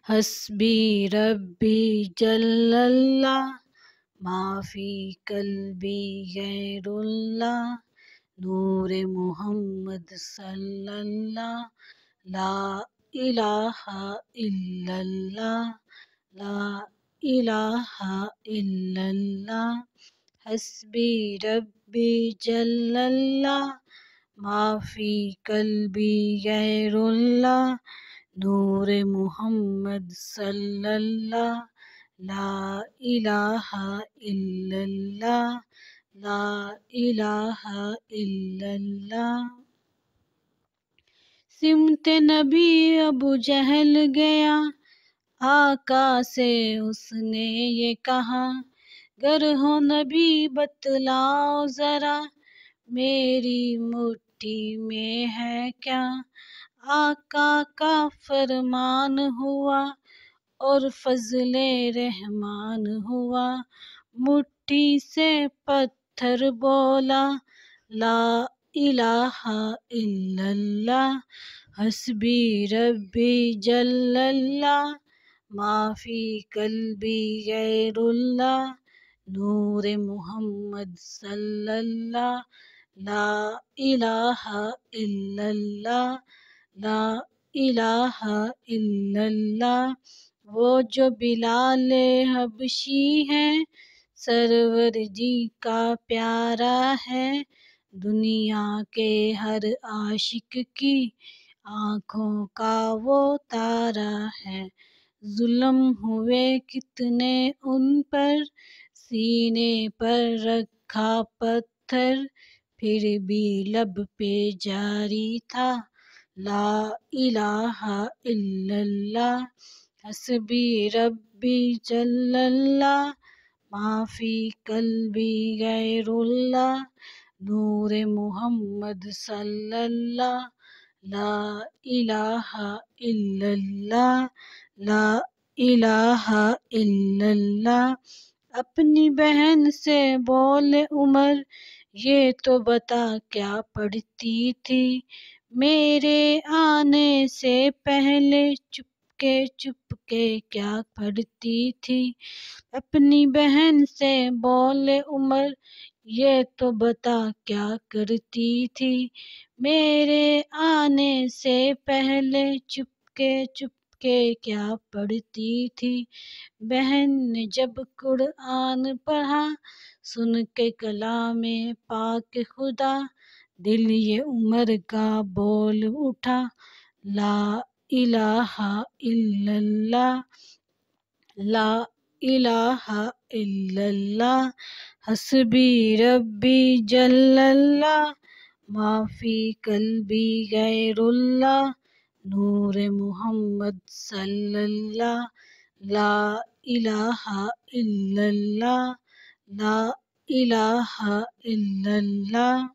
حسبی ربی جل اللہ ما فی قلبی غیر اللہ نور محمد صلی اللہ لا الہ الا اللہ لا الہ الا اللہ حسبی ربی جل اللہ ما فی قلبی غیر اللہ نور محمد صلی اللہ لا الہ الا اللہ لا الہ الا اللہ سمت نبی ابو جہل گیا آقا سے اس نے یہ کہا گر ہو نبی بتلاؤ ذرا میری مٹھی میں ہے کیا آقا کا فرمان ہوا اور فضل رحمان ہوا مٹھی سے پتھر بولا لا الہ الا اللہ حسبی ربی جل اللہ ما فی قلبی غیر اللہ نور محمد صلی اللہ لا الہ الا اللہ لا الہ الا اللہ وہ جو بلال حبشی ہے سرور جی کا پیارا ہے دنیا کے ہر عاشق کی آنکھوں کا وہ تارا ہے ظلم ہوئے کتنے ان پر سینے پر رکھا پتھر پھر بھی لب پہ جاری تھا لا الہ الا اللہ حسبی ربی جل اللہ ما فی قلبی غیر اللہ نور محمد صلی اللہ لا الہ الا اللہ لا الہ الا اللہ اپنی بہن سے بولے عمر یہ تو بتا کیا پڑھتی تھی میرے آنے سے پہلے چپ کے کیا پڑھتی تھی اپنی بہن سے بولے عمر یہ تو بتا کیا کرتی تھی میرے آنے سے پہلے چپ کے کیا پڑھتی تھی بہن نے جب قرآن پڑھا سن کے کلام پاک خدا دل یہ عمر کا بول اٹھا لا الہ الا اللہ لا الہ الا اللہ حسبی ربی جل اللہ ما فی قلبی غیر اللہ نور محمد صلی اللہ لا الہ الا اللہ لا الہ الا اللہ